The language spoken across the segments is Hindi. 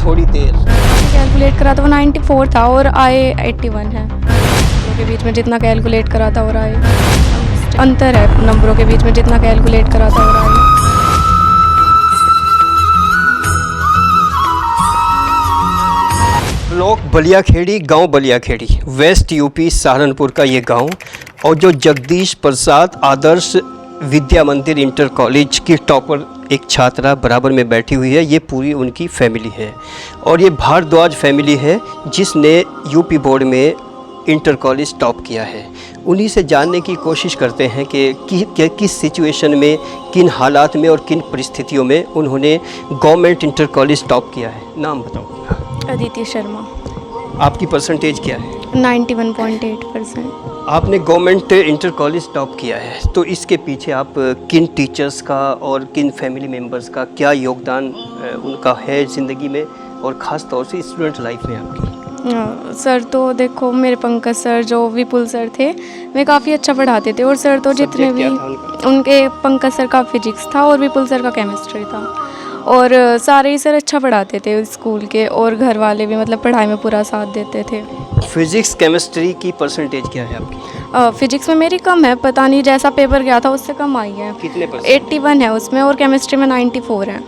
थोड़ी देर। कैलकुलेट करा था वो 94 था और आए 81 है। नंबरों के बीच में जितना कैलकुलेट करा था और आए अंतर है नंबरों के बीच में जितना कैलकुलेट करा था और आए। ब्लॉक बलियाखेड़ी, गांव बलियाखेड़ी, वेस्ट यूपी सहारनपुर का ये गांव, और जो जगदीश प्रसाद आदर्श विद्या मंदिर इंटर कॉलेज की टॉपर एक छात्रा बराबर में बैठी हुई है, ये पूरी उनकी फैमिली है। और ये भारद्वाज फैमिली है जिसने यूपी बोर्ड में इंटर कॉलेज टॉप किया है। उन्हीं से जानने की कोशिश करते हैं कि किस सिचुएशन में, किन हालात में और किन परिस्थितियों में उन्होंने गवर्नमेंट इंटर कॉलेज टॉप किया है। नाम बताओ। अदिति शर्मा। आपकी परसेंटेज क्या है? 91.8%। आपने गवर्नमेंट इंटर कॉलेज टॉप किया है, तो इसके पीछे आप किन टीचर्स का और किन फैमिली मेम्बर्स का क्या योगदान उनका है ज़िंदगी में, और ख़ास तौर से स्टूडेंट लाइफ में आपकी? सर तो देखो, मेरे पंकज सर जो विपुल सर थे वे काफ़ी अच्छा पढ़ाते थे, और सर तो जितने भी उनके, पंकज सर का फिजिक्स था और विपुल सर का केमिस्ट्री था, और सारे ही सर अच्छा पढ़ाते थे स्कूल के, और घर वाले भी मतलब पढ़ाई में पूरा साथ देते थे। फिजिक्स केमिस्ट्री की परसेंटेज क्या है आपकी? फिजिक्स में मेरी कम है, पता नहीं जैसा पेपर गया था उससे कम आई है। कितने परसेंट? 81 है उसमें, और केमिस्ट्री में 94 है।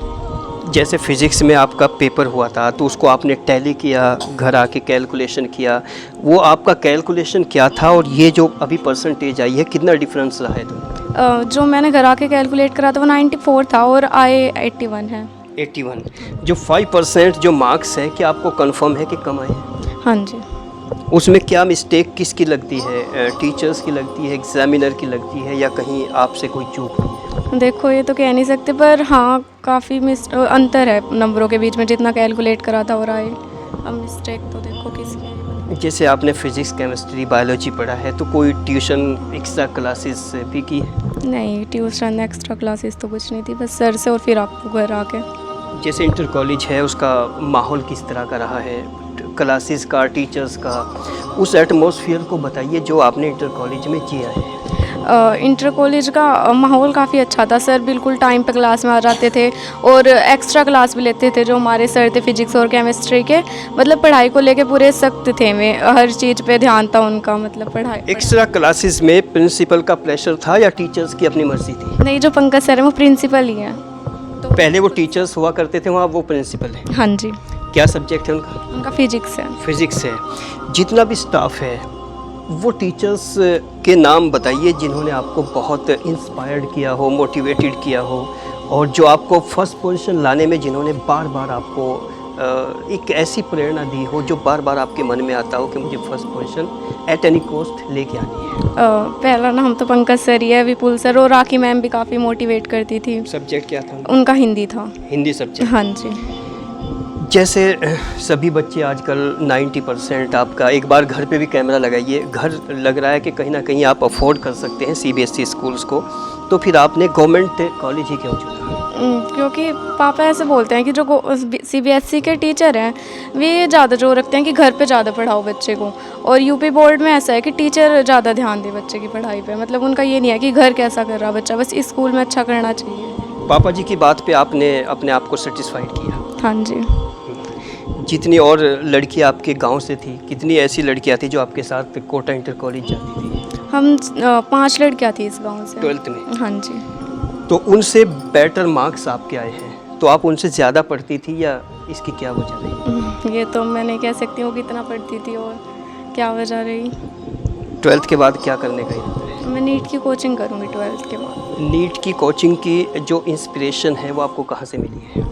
जैसे फिजिक्स में आपका पेपर हुआ था तो उसको आपने टैली किया, घर आके कैलकुलेशन किया, वो आपका कैलकुलेशन क्या था, और ये जो अभी परसेंटेज आई है कितना डिफरेंस रहा है? तो जो मैंने घर आके कैलकुलेट करा था वो 94 था और आए 81 है। 81। जो 5% जो मार्क्स है, क्या आपको कंफर्म है कि कम आए हैं? हाँ जी। उसमें क्या मिस्टेक किसकी लगती है? टीचर्स की लगती है, एग्जामिनर की लगती है, या कहीं आपसे कोई चूक हुई है? देखो ये तो कह नहीं सकते, पर हाँ काफ़ी अंतर है नंबरों के बीच में जितना कैलकुलेट करा था और आए। अब मिस्टेक तो देखो किसकी है। जैसे आपने फिजिक्स केमिस्ट्री बायोलॉजी पढ़ा है, तो कोई ट्यूशन एक्स्ट्रा क्लासेस भी की है? नहीं, ट्यूशन एक्स्ट्रा क्लासेस तो कुछ नहीं थी, बस सर से और फिर आपको घर आके। जैसे इंटर कॉलेज है, उसका माहौल किस तरह का रहा है, क्लासेस का, टीचर्स का, उस एटमॉस्फेयर को बताइए जो आपने इंटर कॉलेज में किया है। इंटर कॉलेज का माहौल काफ़ी अच्छा था। सर बिल्कुल टाइम पे क्लास में आ जाते थे, और एक्स्ट्रा क्लास भी लेते थे जो हमारे सर थे फिजिक्स और केमिस्ट्री के, मतलब पढ़ाई को लेके पूरे सख्त थे, में हर चीज़ पे ध्यान था उनका, मतलब पढ़ाई। एक्स्ट्रा क्लासेस में प्रिंसिपल का प्रेशर था या टीचर्स की अपनी मर्जी थी? नहीं, जो पंकज सर है वो प्रिंसिपल ही है। तो पहले वो टीचर्स हुआ करते थे, वहाँ वो प्रिंसिपल है? हाँ जी। क्या सब्जेक्ट है उनका? उनका फिजिक्स है। फिजिक्स है। जितना भी स्टाफ है, वो टीचर्स के नाम बताइए जिन्होंने आपको बहुत इंस्पायर्ड किया हो, मोटिवेटेड किया हो, और जो आपको फर्स्ट पोजीशन लाने में जिन्होंने बार बार आपको एक ऐसी प्रेरणा दी हो जो बार बार आपके मन में आता हो कि मुझे first position at any cost लेके आनी है। पहला नाम तो पंकज सर ही है, विपुल सर, और राखी मैम भी काफ़ी मोटिवेट करती थी। सब्जेक्ट क्या था? उनका हिंदी था। हिंदी सब्जेक्ट। हाँ जी। जैसे सभी बच्चे आजकल 90%, आपका एक बार घर पे भी कैमरा लगाइए, घर लग रहा है कि कहीं ना कहीं आप अफोर्ड कर सकते हैं सीबीएसई स्कूल्स को, तो फिर आपने गवर्नमेंट कॉलेज ही क्यों चुना? क्योंकि पापा ऐसे बोलते हैं कि जो सीबीएसई के टीचर हैं वे ज़्यादा जोर रखते हैं कि घर पे ज़्यादा पढ़ाओ बच्चे को, और यूपी बोर्ड में ऐसा है कि टीचर ज़्यादा ध्यान दे बच्चे की पढ़ाई पे, मतलब उनका ये नहीं है कि घर कैसा कर रहा बच्चा, बस स्कूल में अच्छा करना चाहिए। पापा जी की बात पे आपने अपने आप को सेटिस्फाइड किया? हाँ जी। जितनी और लड़कियां आपके गांव से थी, कितनी ऐसी लड़कियां थी जो आपके साथ कोटा इंटर कॉलेज जाती थी? हम 5 लड़कियां थी इस गांव से 12th में। हाँ जी। तो उनसे बेटर मार्क्स आपके आए हैं, तो आप उनसे ज़्यादा पढ़ती थी, या इसकी क्या वजह रही? ये तो मैं नहीं कह सकती हूँ कितना पढ़ती थी और क्या वजह रही। 12th के बाद क्या करने का इरादा है? मैं नीट की कोचिंग करूँगी 12th के बाद। नीट की कोचिंग की जो इंस्पिरेशन है वो आपको कहाँ से मिली है?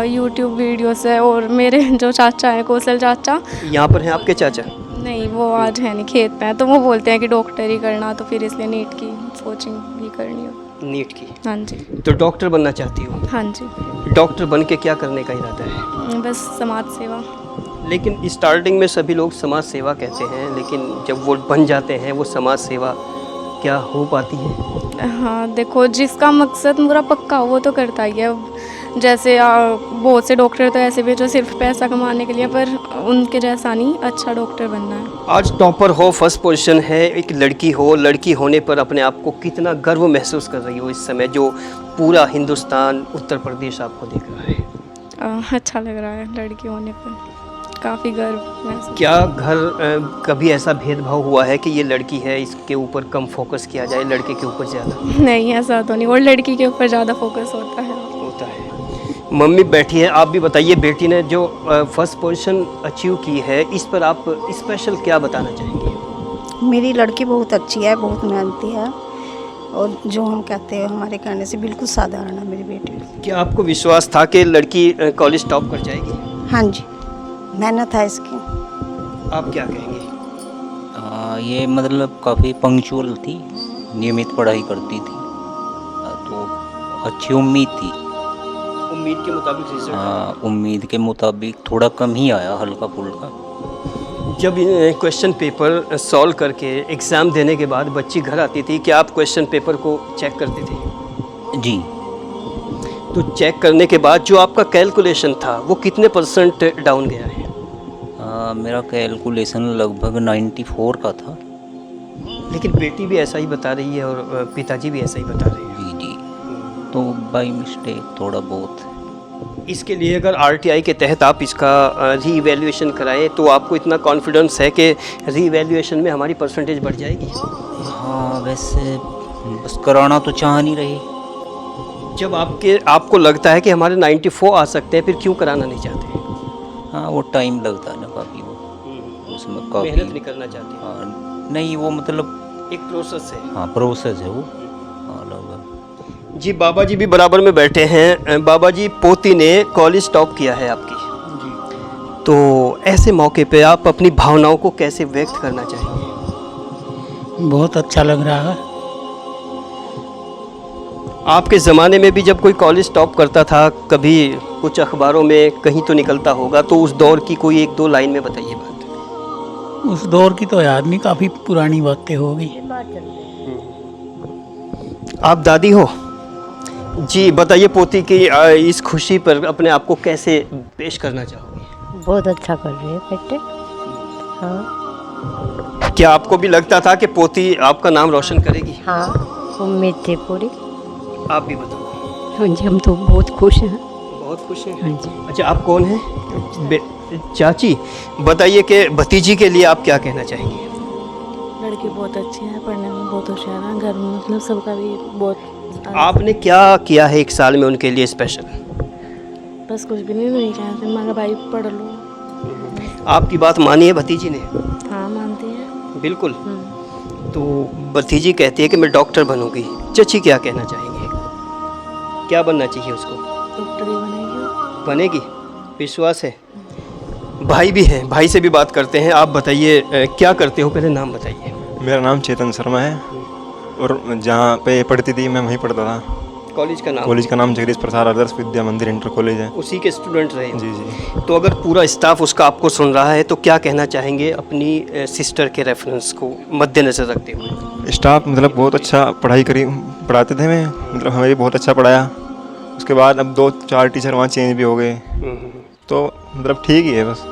यूट्यूब वीडियो से, और मेरे जो चाचा हैं, कौशल चाचा। यहाँ पर हैं आपके चाचा? नहीं, वो आज है नहीं, खेत पे हैं, तो वो बोलते हैं कि डॉक्टर ही करना, तो फिर इसलिए नीट की कोचिंग भी करनी हो। नीट की? हाँ जी। तो डॉक्टर बनना चाहती हो? हाँ जी। डॉक्टर बन के क्या करने का इरादा है? बस समाज सेवा। लेकिन स्टार्टिंग में सभी लोग समाज सेवा कहते हैं, लेकिन जब वो बन जाते हैं वो समाज सेवा क्या हो पाती है? हाँ देखो, जिसका मकसद पूरा पक्का हो वो तो करता ही है। जैसे बहुत से डॉक्टर तो ऐसे भी जो सिर्फ पैसा कमाने के लिए, पर उनके जैसा नहीं, अच्छा डॉक्टर बनना है। आज टॉपर हो, फर्स्ट पोजीशन है, एक लड़की हो, लड़की होने पर अपने आप को कितना गर्व महसूस कर रही हो इस समय, जो पूरा हिंदुस्तान, उत्तर प्रदेश आपको देख रहा है? अच्छा लग रहा है लड़की होने पर, काफ़ी गर्व महसूस। क्या घर कभी ऐसा भेदभाव हुआ है कि ये लड़की है इसके ऊपर कम फोकस किया जाए, लड़के के ऊपर ज़्यादा? नहीं, ऐसा तो नहीं, और लड़की के ऊपर ज़्यादा फोकस होता है। होता है। मम्मी बैठी है, आप भी बताइए, बेटी ने जो फर्स्ट पोजीशन अचीव की है इस पर आप स्पेशल क्या बताना चाहेंगे? मेरी लड़की बहुत अच्छी है, बहुत मेहनती है, और जो हम कहते हैं हमारे कहने से बिल्कुल साधारण है मेरी बेटी। क्या आपको विश्वास था कि लड़की कॉलेज टॉप कर जाएगी? हाँ जी, मेहनत है इसकी। आप क्या कहेंगे? ये मतलब काफ़ी पंक्चुअल थी, नियमित पढ़ाई करती थी, तो अच्छी उम्मीद थी। उम्मीद के मुताबिक रिजल्ट आया? उम्मीद के मुताबिक थोड़ा कम ही आया, हल्का फुल्का। जब क्वेश्चन पेपर सॉल्व करके एग्ज़ाम देने के बाद बच्ची घर आती थी, क्या आप क्वेश्चन पेपर को चेक करते थे? जी, तो चेक करने के बाद जो आपका कैलकुलेशन था वो कितने % डाउन गया है? मेरा कैलकुलेशन लगभग 94 का था। लेकिन बेटी भी ऐसा ही बता रही है और पिताजी भी ऐसा ही बता रहे हैं। जी जी, तो बाई मिस्टेक थोड़ा बहुत। इसके लिए अगर RTI के तहत आप इसका री-इवैल्यूएशन कराएं तो आपको इतना कॉन्फिडेंस है कि री-इवैल्यूएशन में हमारी परसेंटेज बढ़ जाएगी? हाँ, वैसे बस कराना तो चाह नहीं रही। जब आपको लगता है कि हमारे 94 आ सकते हैं, फिर क्यों कराना नहीं चाहते? हाँ, वो टाइम लगता है ना काफ़ी, वो उसमें काफ़ी मेहनत नहीं करना चाहते? हाँ, नहीं वो मतलब एक प्रोसेस है। हाँ प्रोसेस है वो। हाँ, लगभग। जी, बाबा जी भी बराबर में बैठे हैं। बाबा जी, पोती ने कॉलेज टॉप किया है आपकी जी, तो ऐसे मौके पे आप अपनी भावनाओं को कैसे व्यक्त करना चाहेंगे? बहुत अच्छा लग रहा है। आपके ज़माने में भी जब कोई कॉलेज टॉप करता था, कभी कुछ अखबारों में कहीं तो निकलता होगा, तो उस दौर की कोई 1-2 लाइन में बताइए बात। उस दौर की तो याद नहीं, काफ़ी पुरानी बातें हो गई। आप दादी हो जी, बताइए पोती की इस खुशी पर अपने आप को कैसे पेश करना चाहोगे? बहुत अच्छा कर रहे हैं बेटे। हाँ क्या आपको भी लगता था कि पोती आपका नाम रोशन करेगी? हाँ, उम्मीद थी पूरी। आप भी बताओ। हाँ जी, हम तो बहुत खुश हैं। बहुत खुश हैं? हाँ जी। अच्छा, आप कौन हैं? चाची, बताइए कि भतीजी के लिए आप क्या कहना चाहेंगे? लड़की बहुत अच्छी है, पढ़ने में बहुत होशियार है, घर में मतलब सबका भी बहुत। आपने क्या किया है 1 साल में उनके लिए स्पेशल? बस कुछ भी नहीं कहते, मगर भाई पढ़ लो। आपकी बात मानी है भतीजी ने? हाँ, मानती है बिल्कुल। तो भतीजी कहती है कि मैं डॉक्टर बनूंगी। चची क्या कहना चाहेंगे? क्या बनना चाहिए उसको? डॉक्टर ही बनेगी। बनेगी, विश्वास है। भाई भी हैं, भाई से भी बात करते हैं। आप बताइए क्या करते हो, पहले नाम बताइए। मेरा नाम चेतन शर्मा है, और जहाँ पे पढ़ती थी मैं वहीं पढ़ता था। कॉलेज का नाम? कॉलेज का नाम जगदीश प्रसाद आदर्श विद्या मंदिर इंटर कॉलेज है। उसी के स्टूडेंट रहे हो? जी जी। तो अगर पूरा स्टाफ उसका आपको सुन रहा है तो क्या कहना चाहेंगे अपनी सिस्टर के रेफरेंस को मद्देनज़र रखते हुए? स्टाफ मतलब बहुत अच्छा पढ़ाते थे, मैं मतलब हमें भी बहुत अच्छा पढ़ाया। उसके बाद अब 2-4 टीचर वहाँ चेंज भी हो गए, तो मतलब ठीक ही है बस।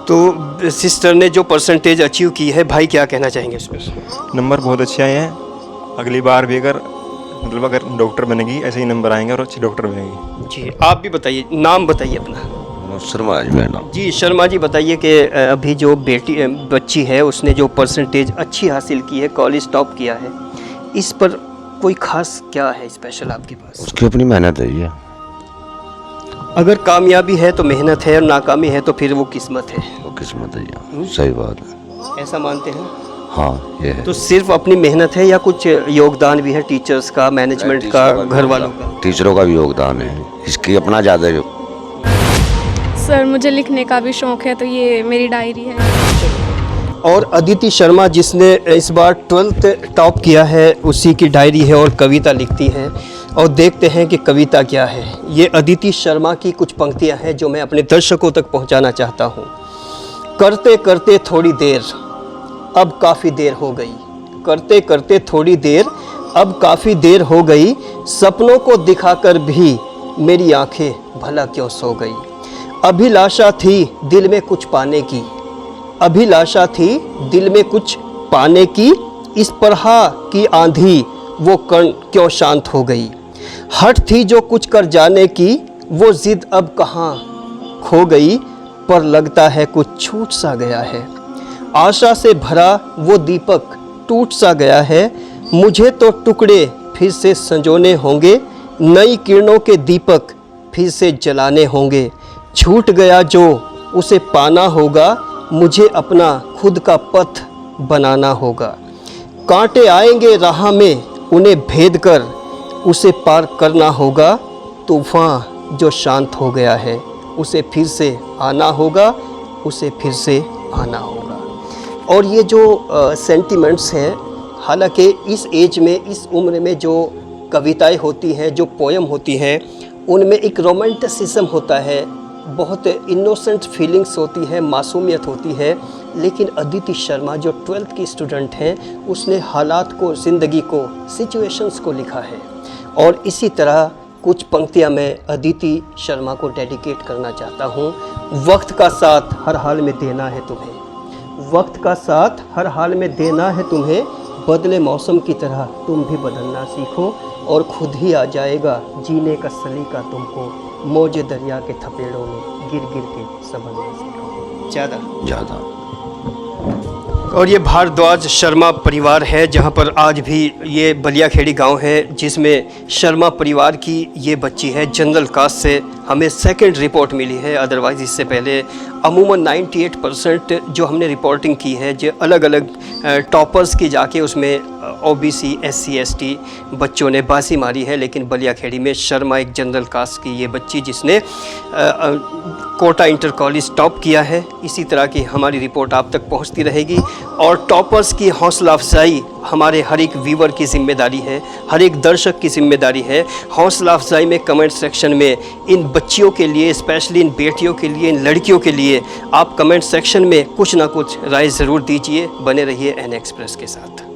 तो सिस्टर ने जो परसेंटेज अचीव की है, भाई क्या कहना चाहेंगे उस पर? नंबर बहुत अच्छे आए हैं। अगली बार भी अगर डॉक्टर बनेगी ऐसे ही नंबर आएंगे और अच्छी डॉक्टर बनेगी। जी, आप भी बताइए, नाम बताइए अपना। शर्मा जी मेरा नाम। जी, शर्मा जी, बताइए कि अभी जो बच्ची है उसने जो परसेंटेज अच्छी हासिल की है, कॉलेज टॉप किया है, इस पर कोई खास क्या है स्पेशल आपके पास? उसकी अपनी मेहनत है ये। अगर कामयाबी है तो मेहनत है, और नाकामी है तो फिर वो किस्मत है। वो किस्मत है ये, सही बात है। ऐसा मानते हैं? हाँ, ये है। तो सिर्फ अपनी मेहनत है या कुछ योगदान भी है टीचर्स का, मैनेजमेंट का, घर वालों का? टीचरों का भी योगदान है, इसकी अपना ज़्यादा जो। सर, मुझे लिखने का भी शौक़ है, तो ये मेरी डायरी है। और अदिति शर्मा जिसने इस बार 12th टॉप किया है, उसी की डायरी है और कविता लिखती है। और देखते हैं कि कविता क्या है। ये अदिति शर्मा की कुछ पंक्तियां हैं जो मैं अपने दर्शकों तक पहुंचाना चाहता हूं। करते करते थोड़ी देर, अब काफ़ी देर हो गई। करते करते थोड़ी देर, अब काफ़ी देर हो गई। सपनों को दिखाकर भी मेरी आंखें भला क्यों सो गई। अभिलाषा थी दिल में कुछ पाने की, अभिलाषा थी दिल में कुछ पाने की। इस परहा की आंधी वो कण क्यों शांत हो गई। हट थी जो कुछ कर जाने की, वो जिद अब कहाँ खो गई, पर लगता है कुछ छूट सा गया है। आशा से भरा वो दीपक टूट सा गया है, मुझे तो टुकड़े फिर से संजोने होंगे, नई किरणों के दीपक फिर से जलाने होंगे। छूट गया जो उसे पाना होगा, मुझे अपना खुद का पथ बनाना होगा। कांटे आएंगे राह में, उन्हें भेद कर उसे पार करना होगा। तूफ़ान जो शांत हो गया है, उसे फिर से आना होगा, उसे फिर से आना होगा। और ये जो सेंटिमेंट्स हैं, हालांकि इस एज में, इस उम्र में जो कविताएं होती हैं, जो पोयम होती हैं, उनमें एक रोमांटिसिज्म होता है, बहुत इनोसेंट फीलिंग्स होती है, मासूमियत होती है। लेकिन अदिति शर्मा जो 12th की स्टूडेंट हैं, उसने हालात को, ज़िंदगी को, सिचुएशंस को लिखा है। और इसी तरह कुछ पंक्तियां मैं अदिति शर्मा को डेडिकेट करना चाहता हूँ। वक्त का साथ हर हाल में देना है तुम्हें, वक्त का साथ हर हाल में देना है तुम्हें, बदले मौसम की तरह तुम भी बदलना सीखो, और खुद ही आ जाएगा जीने का सलीका तुमको, मौजे दरिया के थपेड़ों में गिर गिर के संभलना सीखो। ज़्यादा और ये भारद्वाज शर्मा परिवार है, जहाँ पर आज भी ये बलियाखेड़ी गांव है, जिसमें शर्मा परिवार की ये बच्ची है। जनरल कास्ट से हमें सेकंड रिपोर्ट मिली है, अदरवाइज़ इससे पहले अमूमन 98% जो हमने रिपोर्टिंग की है, जो अलग अलग टॉपर्स की जाके उसमें OBC SC ST बच्चों ने बाजी मारी है। लेकिन बलियाखेड़ी में शर्मा एक जनरल कास्ट की ये बच्ची, जिसने कोटा इंटर कॉलेज टॉप किया है। इसी तरह की हमारी रिपोर्ट आप तक पहुंचती रहेगी, और टॉपर्स की हौसला अफजाई हमारे हर एक व्यूवर की जिम्मेदारी है, हर एक दर्शक की जिम्मेदारी है। हौसला अफजाई में कमेंट सेक्शन में इन बच्चियों के लिए, स्पेशली इन बेटियों के लिए, इन लड़कियों के लिए आप कमेंट सेक्शन में कुछ ना कुछ राय ज़रूर दीजिए। बने रहिए एन एक्सप्रेस के साथ।